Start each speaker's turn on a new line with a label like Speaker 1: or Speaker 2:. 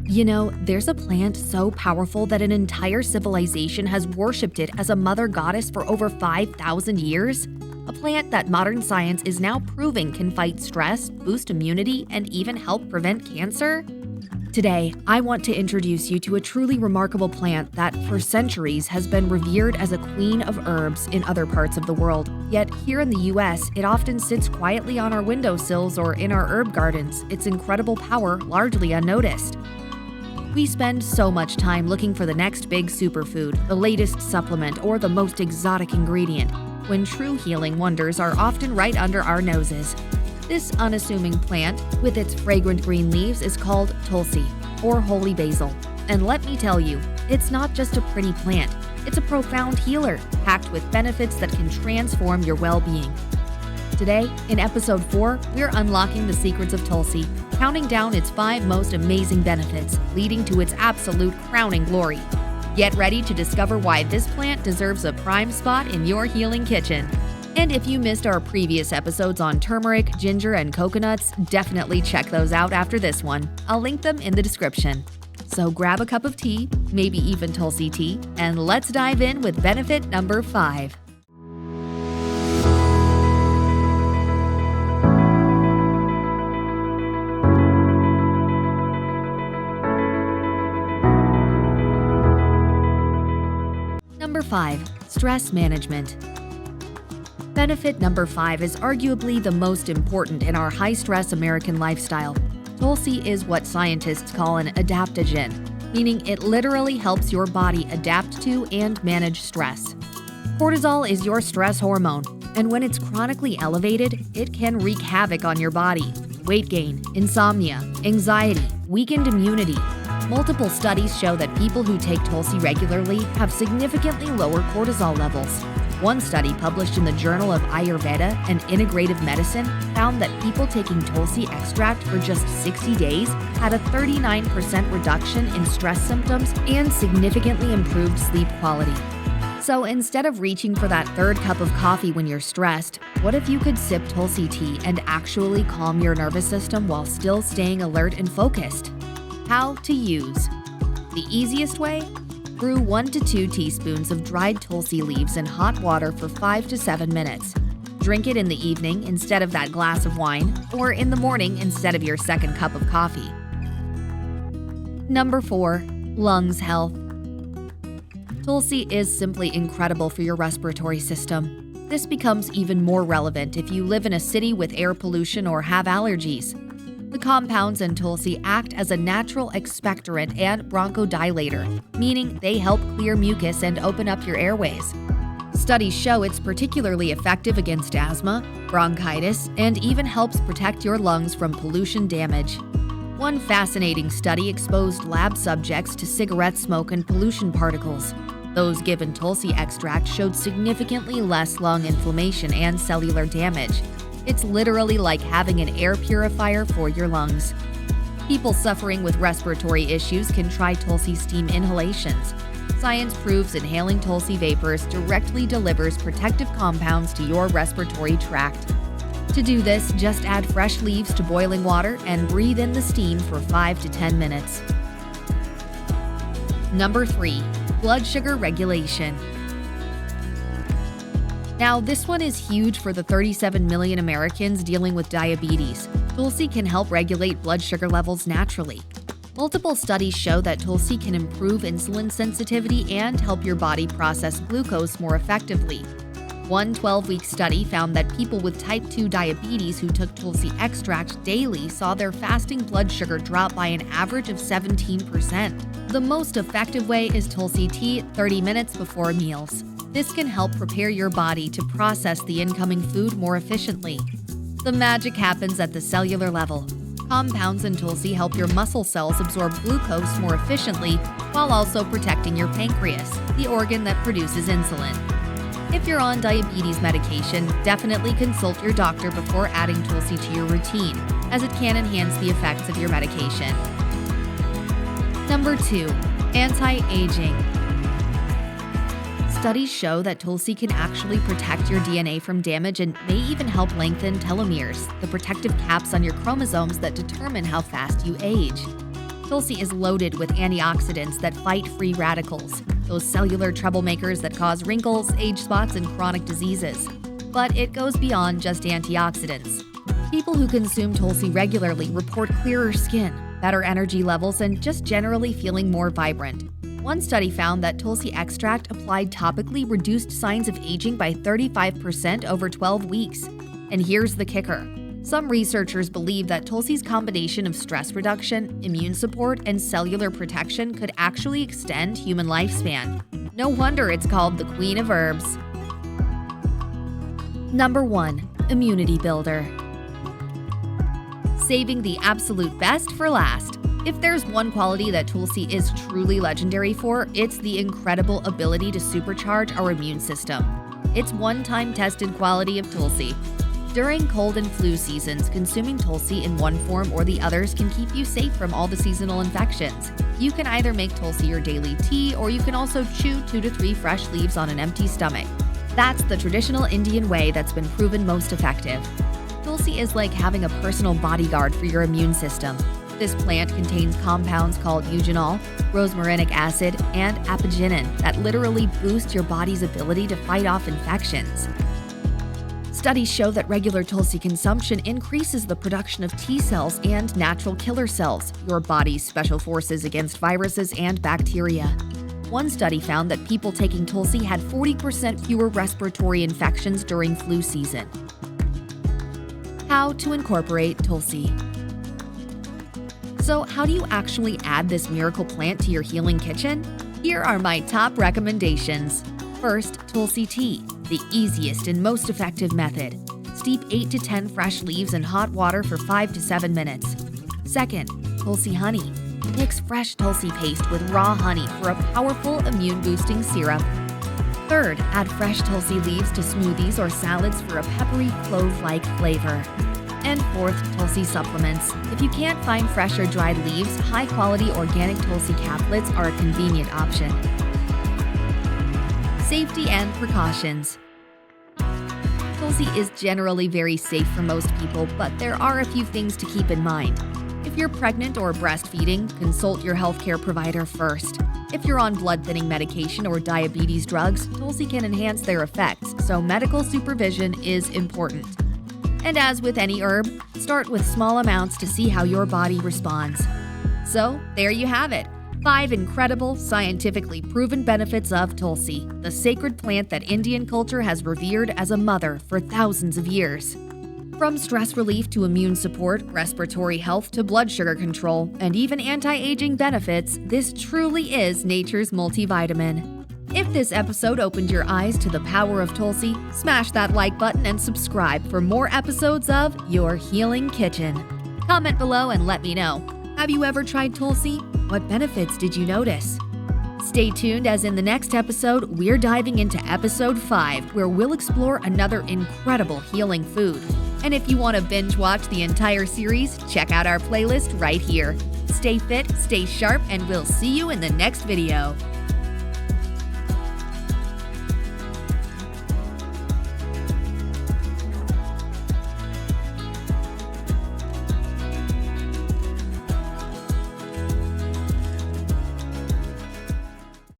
Speaker 1: You know, there's a plant so powerful that an entire civilization has worshipped it as a mother goddess for over 5,000 years. A plant that modern science is now proving can fight stress, boost immunity, and even help prevent cancer. Today, I want to introduce you to a truly remarkable plant that, for centuries, has been revered as a queen of herbs in other parts of the world. Yet, here in the US, it often sits quietly on our windowsills or in our herb gardens, its incredible power largely unnoticed. We spend so much time looking for the next big superfood, the latest supplement, or the most exotic ingredient, when true healing wonders are often right under our noses. This unassuming plant, with its fragrant green leaves, is called Tulsi, or holy basil. And let me tell you, it's not just a pretty plant, it's a profound healer, packed with benefits that can transform your well-being. Today, in Episode 4, we're unlocking the secrets of Tulsi, counting down its 5 most amazing benefits, leading to its absolute crowning glory. Get ready to discover why this plant deserves a prime spot in your healing kitchen. And if you missed our previous episodes on turmeric, ginger, and coconuts, definitely check those out after this one. I'll link them in the description. So grab a cup of tea, maybe even Tulsi tea, and let's dive in with benefit number 5. Number 5. Stress management. Benefit number 5 is arguably the most important in our high-stress American lifestyle. Tulsi is what scientists call an adaptogen, meaning it literally helps your body adapt to and manage stress. Cortisol is your stress hormone, and when it's chronically elevated, it can wreak havoc on your body. Weight gain, insomnia, anxiety, weakened immunity. Multiple studies show that people who take Tulsi regularly have significantly lower cortisol levels. One study published in the Journal of Ayurveda and Integrative Medicine found that people taking Tulsi extract for just 60 days had a 39% reduction in stress symptoms and significantly improved sleep quality. So instead of reaching for that third cup of coffee when you're stressed, what if you could sip Tulsi tea and actually calm your nervous system while still staying alert and focused? How to use. The easiest way? Brew 1 to 2 teaspoons of dried Tulsi leaves in hot water for 5 to 7 minutes. Drink it in the evening instead of that glass of wine, or in the morning instead of your second cup of coffee. Number 4. Lungs health. Tulsi is simply incredible for your respiratory system. This becomes even more relevant if you live in a city with air pollution or have allergies. The compounds in Tulsi act as a natural expectorant and bronchodilator, meaning they help clear mucus and open up your airways. Studies show it's particularly effective against asthma, bronchitis, and even helps protect your lungs from pollution damage. One fascinating study exposed lab subjects to cigarette smoke and pollution particles. Those given Tulsi extract showed significantly less lung inflammation and cellular damage. It's literally like having an air purifier for your lungs. People suffering with respiratory issues can try Tulsi steam inhalations. Science proves inhaling Tulsi vapors directly delivers protective compounds to your respiratory tract. To do this, just add fresh leaves to boiling water and breathe in the steam for 5 to 10 minutes. Number 3. Blood sugar regulation. Now, this one is huge for the 37 million Americans dealing with diabetes. Tulsi can help regulate blood sugar levels naturally. Multiple studies show that Tulsi can improve insulin sensitivity and help your body process glucose more effectively. One 12-week study found that people with type 2 diabetes who took Tulsi extract daily saw their fasting blood sugar drop by an average of 17%. The most effective way is Tulsi tea 30 minutes before meals. This can help prepare your body to process the incoming food more efficiently. The magic happens at the cellular level. Compounds in Tulsi help your muscle cells absorb glucose more efficiently while also protecting your pancreas, the organ that produces insulin. If you're on diabetes medication, definitely consult your doctor before adding Tulsi to your routine, as it can enhance the effects of your medication. Number 2. Anti-aging. Studies show that Tulsi can actually protect your DNA from damage and may even help lengthen telomeres, the protective caps on your chromosomes that determine how fast you age. Tulsi is loaded with antioxidants that fight free radicals, those cellular troublemakers that cause wrinkles, age spots, and chronic diseases. But it goes beyond just antioxidants. People who consume Tulsi regularly report clearer skin, better energy levels, and just generally feeling more vibrant. One study found that Tulsi extract applied topically reduced signs of aging by 35% over 12 weeks. And here's the kicker. Some researchers believe that Tulsi's combination of stress reduction, immune support, and cellular protection could actually extend human lifespan. No wonder it's called the Queen of Herbs. Number 1. Immunity Builder. Saving the absolute best for last. If there's one quality that Tulsi is truly legendary for, it's the incredible ability to supercharge our immune system. It's one-time tested quality of Tulsi. During cold and flu seasons, consuming Tulsi in one form or the others can keep you safe from all the seasonal infections. You can either make Tulsi your daily tea, or you can also chew 2 to 3 fresh leaves on an empty stomach. That's the traditional Indian way that's been proven most effective. Tulsi is like having a personal bodyguard for your immune system. This plant contains compounds called eugenol, rosmarinic acid, and apigenin that literally boost your body's ability to fight off infections. Studies show that regular Tulsi consumption increases the production of T cells and natural killer cells, your body's special forces against viruses and bacteria. One study found that people taking Tulsi had 40% fewer respiratory infections during flu season. How to incorporate Tulsi. So, how do you actually add this miracle plant to your healing kitchen? Here are my top recommendations. First, Tulsi tea, the easiest and most effective method. Steep 8 to 10 fresh leaves in hot water for 5 to 7 minutes. Second, Tulsi honey. Mix fresh Tulsi paste with raw honey for a powerful immune-boosting syrup. Third, add fresh Tulsi leaves to smoothies or salads for a peppery, clove-like flavor. And fourth, Tulsi supplements. If you can't find fresh or dried leaves, high-quality organic Tulsi caplets are a convenient option. Safety and precautions. Tulsi is generally very safe for most people, but there are a few things to keep in mind. If you're pregnant or breastfeeding, consult your healthcare provider first. If you're on blood-thinning medication or diabetes drugs, Tulsi can enhance their effects, so medical supervision is important. And as with any herb, start with small amounts to see how your body responds. So, there you have it. 5 incredible, scientifically proven benefits of Tulsi, the sacred plant that Indian culture has revered as a mother for thousands of years. From stress relief to immune support, respiratory health to blood sugar control, and even anti-aging benefits, this truly is nature's multivitamin. If this episode opened your eyes to the power of Tulsi, smash that like button and subscribe for more episodes of Your Healing Kitchen. Comment below and let me know. Have you ever tried Tulsi? What benefits did you notice? Stay tuned, as in the next episode, we're diving into episode 5, where we'll explore another incredible healing food. And if you want to binge watch the entire series, check out our playlist right here. Stay fit, stay sharp, and we'll see you in the next video.